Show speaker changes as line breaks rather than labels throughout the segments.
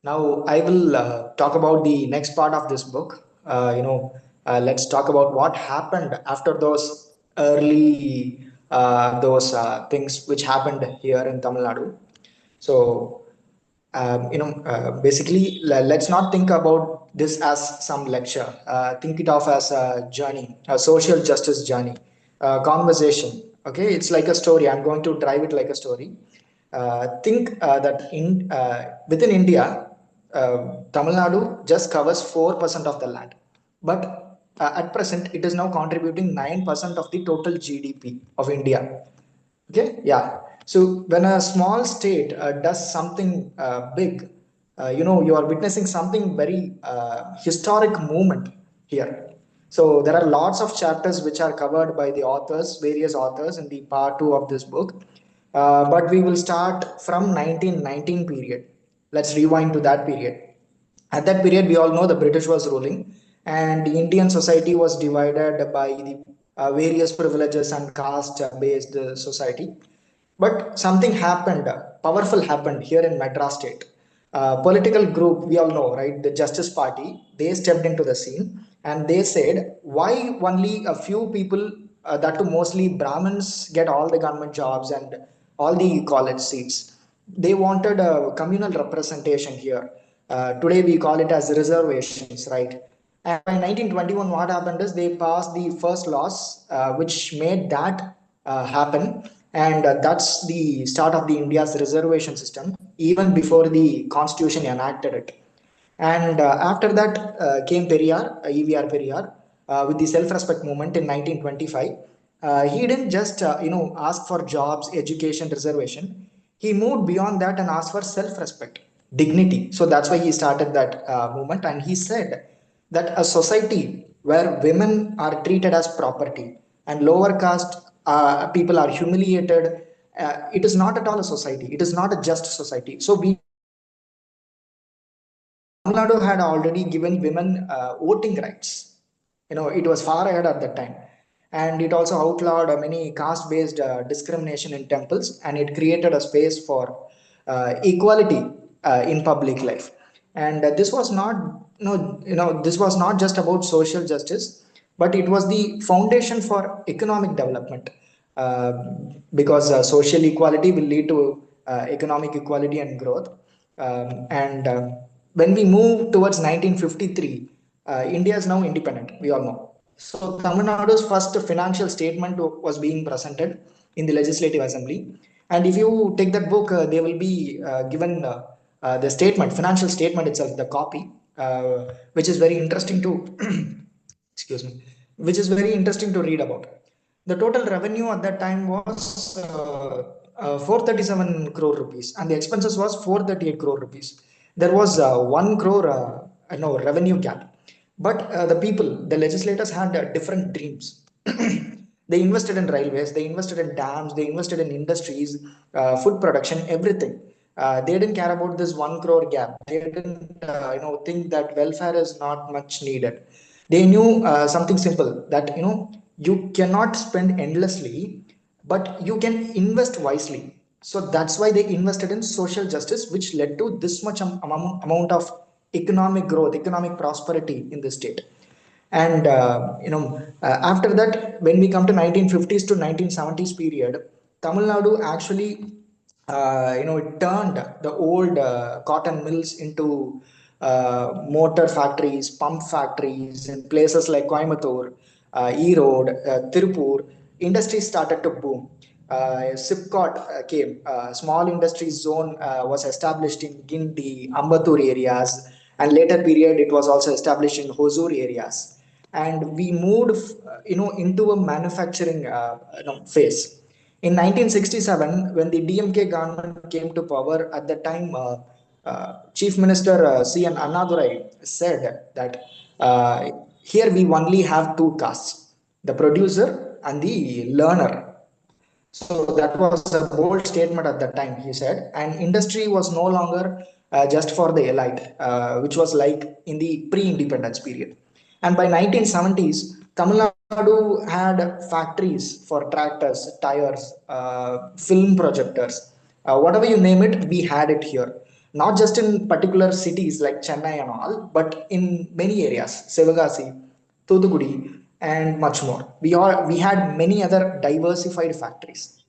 Now I will talk about the next part of this book. Let's talk about what happened after those early those things which happened here in Tamil Nadu. So basically, let's not think about this as some lecture. Think it of as a journey, a social justice journey, a conversation. Okay, it's like a story. I'm going to drive it like a story. Think that in within India, Tamil Nadu just covers 4% of the land, but at present it is now contributing 9% of the total GDP of India. Okay, yeah. So when a small state does something big, you are witnessing something very historic movement here. So there are lots of chapters which are covered by the authors, various authors in the part two of this book. But we will start from 1919 period. Let's rewind to that period. At that period, we all know the British was ruling, and the Indian society was divided by the various privileges and caste-based society. But something happened, powerful happened here in Madras state. Political group, we all know, right? The Justice Party, they stepped into the scene and they said, why only a few people, that too mostly Brahmins, get all the government jobs and all the college seats? They wanted a communal representation here. Today we call it as reservations, right? And by 1921, what happened is they passed the first laws, which made that happen, and that's the start of the India's reservation system, even before the Constitution enacted it. And after that came Periyar, EVR Periyar, with the self-respect movement in 1925. He didn't just ask for jobs, education, reservation. He moved beyond that and asked for self-respect, dignity. So that's why he started that movement. And he said that a society where women are treated as property and lower caste people are humiliated, it is not at all a society. It is not a just society. So we Tamil Nadu had already given women voting rights. It was far ahead at that time. And it also outlawed many caste-based discrimination in temples, and it created a space for equality in public life. And this was not, this was not just about social justice, but it was the foundation for economic development. Uh, because social equality will lead to economic equality and growth. And when we move towards 1953, India is now independent, we all know. So Tamil Nadu's first financial statement was being presented in the Legislative Assembly. And if you take that book, they will be given the statement, financial statement itself, the copy, which is very interesting to, excuse me, which is very interesting to read about. The total revenue at that time was 437 crore rupees, and the expenses was 438 crore rupees. There was 1 crore revenue gap. But the people, the legislators had different dreams. They invested in railways, they invested in dams, they invested in industries, food production, everything. They didn't care about this 1 crore gap. They didn't, think that welfare is not much needed. They knew something simple, that you cannot spend endlessly, but you can invest wisely. So that's why they invested in social justice, which led to this much amount of economic growth, economic prosperity in the state. And after that, when we come to 1950s to 1970s period, Tamil Nadu actually it turned the old cotton mills into motor factories, pump factories in places like Coimbatore, Erode, Tirupur. Industries started to boom. Sipcot came. Small industries zone was established in Gindi, Ambattur areas, and later period it was also established in Hosur areas. And we moved, into a manufacturing phase. In 1967, when the DMK government came to power, at that time, Chief Minister C.N. Annadurai said that here we only have two castes, the producer and the learner. So that was a bold statement at that time, he said. And industry was no longer just for the elite, which was like in the pre-independence period. And by 1970s, Tamil Nadu had factories for tractors, tires, film projectors, whatever you name it, we had it here. not just in particular cities like Chennai and all, but in many areas, Sivagasi, Thoothukudi, and much more. We had many other diversified factories.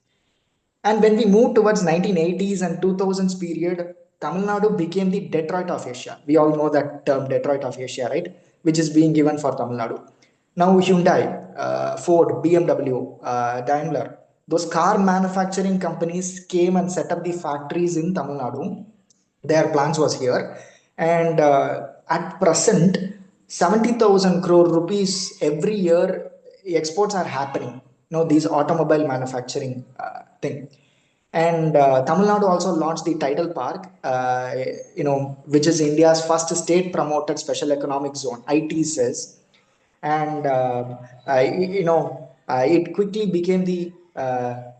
And when we moved towards 1980s and 2000s period, Tamil Nadu became the Detroit of Asia. We all know that term, Detroit of Asia, right? Which is being given for Tamil Nadu. Now Hyundai, Ford, BMW, Daimler, those car manufacturing companies came and set up the factories in Tamil Nadu. Their plans was here, and at present, 70,000 crore rupees every year exports are happening. These automobile manufacturing thing. And Tamil Nadu also launched the Tidal Park, which is India's first state promoted special economic zone, IT says. And it quickly became the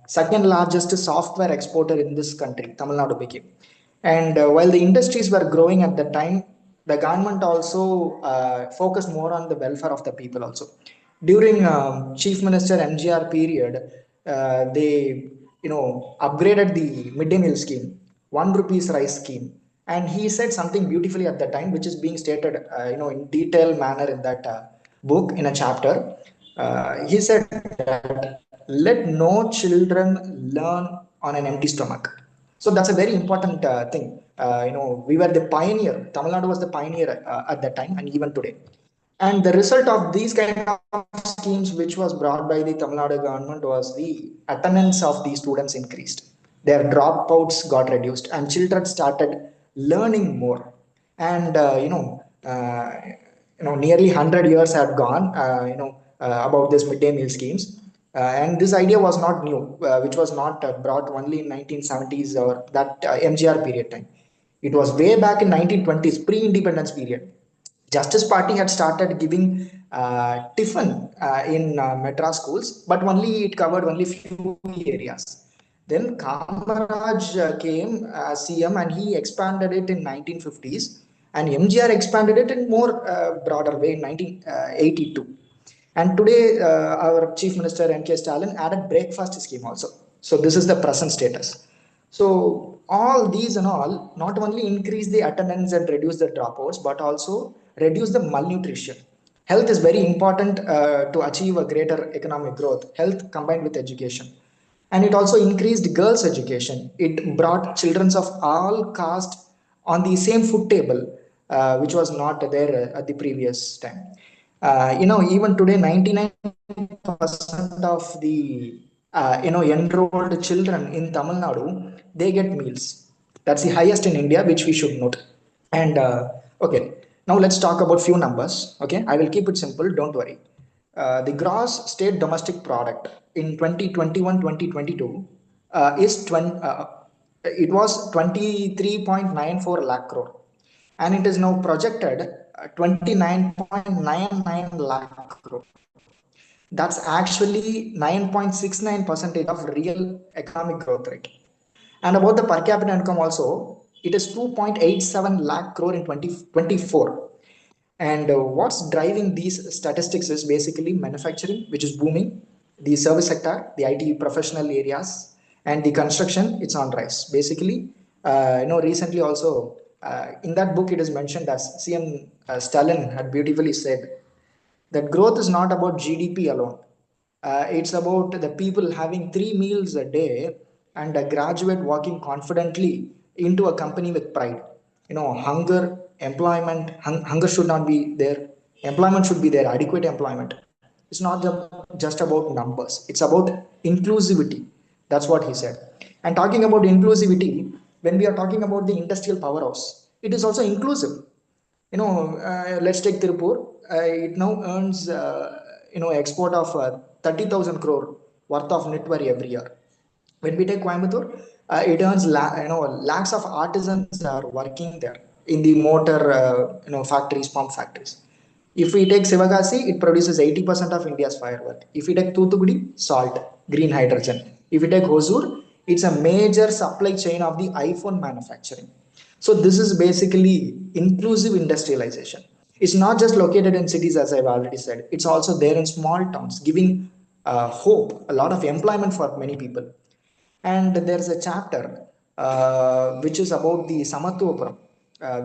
second largest software exporter in this country. Tamil Nadu became. And while the industries were growing at the time, the government also focused more on the welfare of the people also. During Chief Minister MGR period, they upgraded the midday meal scheme, 1 rupees rice scheme, and he said something beautifully at the time, which is being stated in detailed manner in that book in a chapter. He said that let no children learn on an empty stomach. So that's a very important thing. We were the pioneer. Tamil Nadu was the pioneer at that time and even today. And the result of these kind of schemes, which was brought by the Tamil Nadu government, was the attendance of the students increased. Their dropouts got reduced, and children started learning more. And nearly 100 years had gone. About this midday meal schemes. And this idea was not new, which was not brought only in 1970s or that MGR period time. It was way back in 1920s, pre-independence period. Justice Party had started giving tiffin in Madras schools, but only it covered only few areas. Then Kamaraj came as CM and he expanded it in 1950s, and MGR expanded it in more broader way in 1982. And today, our Chief Minister M.K. Stalin added breakfast scheme also. So this is the present status. So all these and all not only increase the attendance and reduce the dropouts, but also reduce the malnutrition. Health is very important to achieve a greater economic growth. Health combined with education, and it also increased girls' education. It brought children of all caste on the same food table, which was not there at the previous time. Even today, 99% of the enrolled children in Tamil Nadu, they get meals. That's the highest in India, which we should note. And okay, now let's talk about few numbers. Okay, I will keep it simple. Don't worry. The gross state domestic product in 2021-2022 is 20. It was 23.94 lakh crore, and it is now projected 29.99 lakh crore. That's actually 9.69% of real economic growth rate. And about the per capita income also, it is 2.87 lakh crore in 2024. And what's driving these statistics is basically manufacturing, which is booming, the service sector, the IT professional areas, and the construction, it's on rise. Basically, recently also, in that book, it is mentioned as CM Stalin had beautifully said that growth is not about GDP alone. It's about the people having 3 meals a day and a graduate walking confidently into a company with pride. Hunger, employment, hunger should not be there. Employment should be there, adequate employment. It's not just about numbers, it's about inclusivity. That's what he said. And talking about inclusivity, when we are talking about the industrial powerhouse, it is also inclusive. Let's take Tirupur. It now earns, export of 30,000 crore worth of network every year. When we take Coimbatore, it earns lakhs of artisans are working there in the motor factories, pump factories. If we take Sivagasi, it produces 80% of India's firework. If we take Thoothukudi, salt, green hydrogen. If we take Hosur, it's a major supply chain of the iPhone manufacturing. So this is basically inclusive industrialization. It's not just located in cities, as I've already said. It's also there in small towns, giving hope, a lot of employment for many people. And there's a chapter. which is about the Samatvapuram,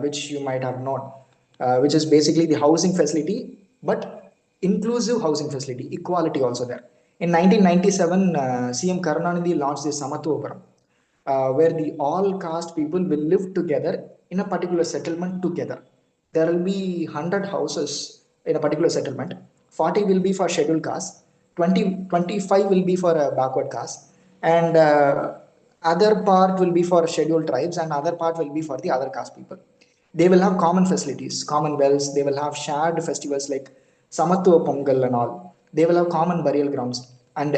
which you might have known, which is basically the housing facility, but inclusive housing facility, equality also there. In 1997, CM Karunanidhi launched the Samatvapuram, where the all caste people will live together in a particular settlement together. There will be 100 houses in a particular settlement. 40 will be for scheduled caste, 25 will be for a backward caste, and other part will be for scheduled tribes, and other part will be for the other caste people. They will have common facilities, common wells. They will have shared festivals like Samatwa Pongal and all. They will have common burial grounds and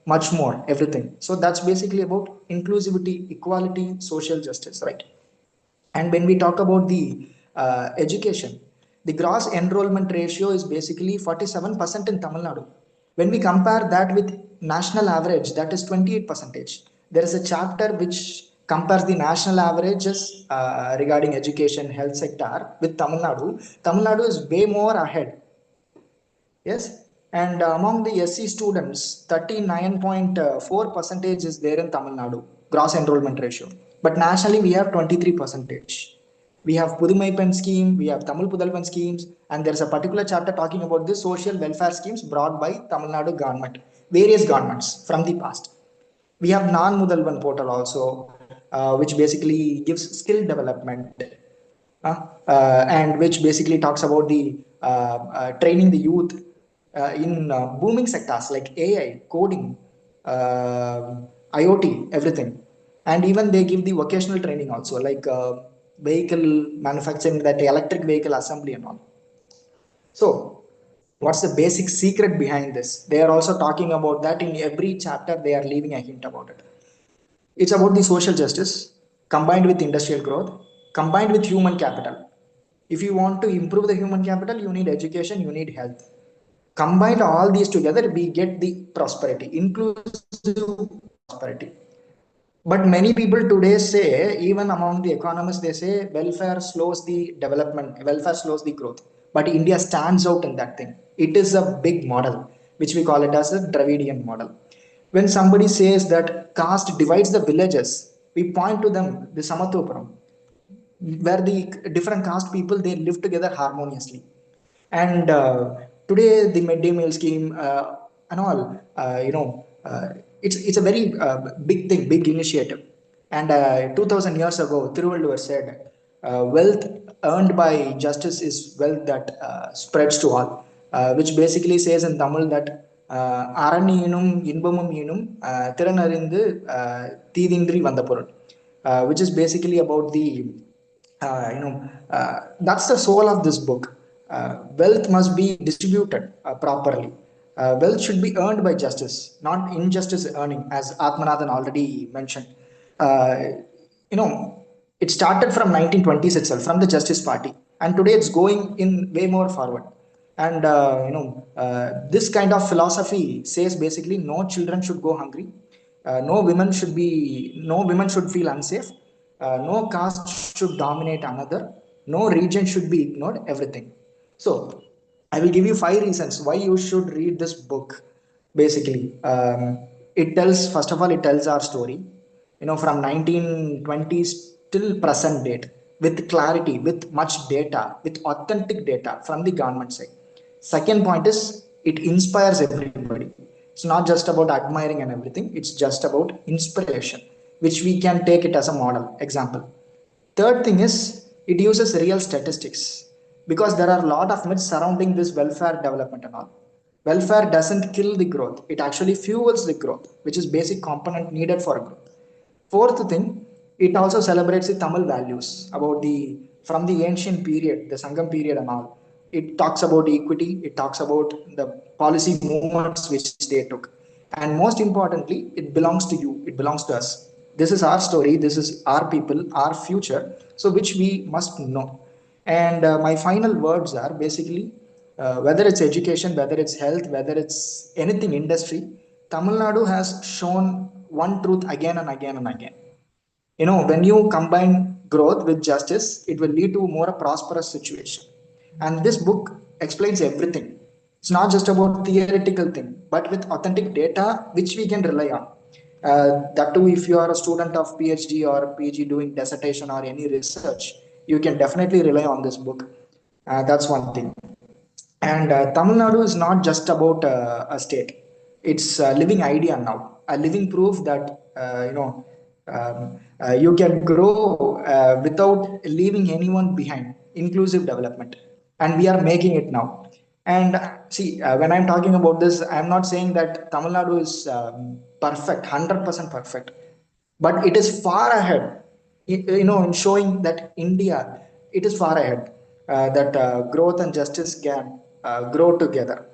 much more, everything. So that's basically about inclusivity, equality, social justice, right? And when we talk about the education, the gross enrollment ratio is basically 47% in Tamil Nadu. When we compare that with national average, that is 28 percentage. There is a chapter which compares the national averages regarding education, health sector with Tamil Nadu. Tamil Nadu is way more ahead. Yes, and among the SC students, 39.4 percentage is there in Tamil Nadu, gross enrollment ratio. But nationally, we have 23 percentage. We have Pudumaipan scheme, we have Tamil Pudalvan schemes, and there's a particular chapter talking about the social welfare schemes brought by Tamil Nadu government, various governments from the past. We have non-Mudalvan portal also, which basically gives skill development, and which basically talks about the training the youth in booming sectors like AI, coding, IoT, everything. And even they give the vocational training also, like vehicle manufacturing, that electric vehicle assembly and all. So, what's the basic secret behind this? They are also talking about that in every chapter, they are leaving a hint about it. It's about the social justice combined with industrial growth, combined with human capital. If you want to improve the human capital, you need education, you need health. Combined all these together, we get the prosperity, inclusive prosperity. But many people today say, even among the economists, they say welfare slows the development, welfare slows the growth. But India stands out in that thing. It is a big model, which we call it as a Dravidian model. When somebody says that caste divides the villages, we point to them, the Samatvapuram, where the different caste people they live together harmoniously. And today the midday meal scheme and all, it's a very big thing, big initiative. And 2000 years ago Thiruvalluvar said, wealth earned by justice is wealth that spreads to all, which basically says in Tamil that அரணியினும் இன்பமும் ஈனும் திறனறிந்து தீதின்றி வந்த பொருள், which is basically about the that's the soul of this book. Wealth must be distributed properly. Wealth should be earned by justice, not injustice earning, as Atmanathan already mentioned. Uh, you know, it started from 1920s itself, from the Justice Party, and today it's going in way more forward. And this kind of philosophy says basically no children should go hungry, no women should feel unsafe, no caste should dominate another, no region should be ignored, everything. So, I will give you 5 reasons why you should read this book. Basically, it tells, first of all, it tells our story, from 1920s till present date, with clarity, with much data, with authentic data from the government side. Second point is it inspires everybody. It's not just about admiring and everything, it's just about inspiration, which we can take it as a model example. Third thing is it uses real statistics, because there are a lot of myths surrounding this welfare development and all. Welfare doesn't kill the growth, it actually fuels the growth, which is basic component needed for growth. Fourth thing, it also celebrates the Tamil values about the from the ancient period, the Sangam period and all. It talks about equity, it talks about the policy movements which they took. And most importantly, it belongs to you, it belongs to us. This is our story, this is our people, our future, so which we must know. And my final words are basically whether it's education, whether it's health, whether it's anything industry, Tamil Nadu has shown one truth again and again and again. When you combine growth with justice, it will lead to a more prosperous situation. And this book explains everything. It's not just about theoretical thing, but with authentic data which we can rely on. That too, if you are a student of PhD or PG doing dissertation or any research, you can definitely rely on this book. That's one thing. And Tamil Nadu is not just about a state; it's a living idea now, a living proof that you can grow without leaving anyone behind. Inclusive development, and we are making it now. And see, when I'm talking about this, I'm not saying that Tamil Nadu is perfect, 100% perfect, but it is far ahead, in showing that India, it is far ahead, that growth and justice can grow together.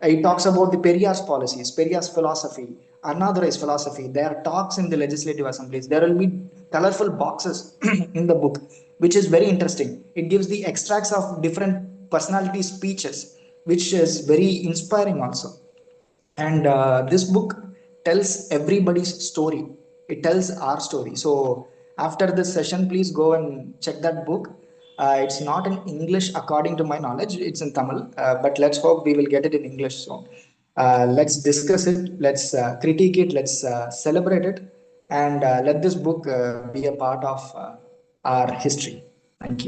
It talks about the Periyar's policies, Periyar's philosophy, unauthorized philosophy. There are talks in the legislative assemblies. There will be colorful boxes in the book, which is very interesting. It gives the extracts of different personality speeches, which is very inspiring also. And this book tells everybody's story. It tells our story. So after this session, please go and check that book. It's not in English according to my knowledge, it's in Tamil, but let's hope we will get it in English soon. Let's discuss it, let's critique it, let's celebrate it, and let this book be a part of our history. Thank you.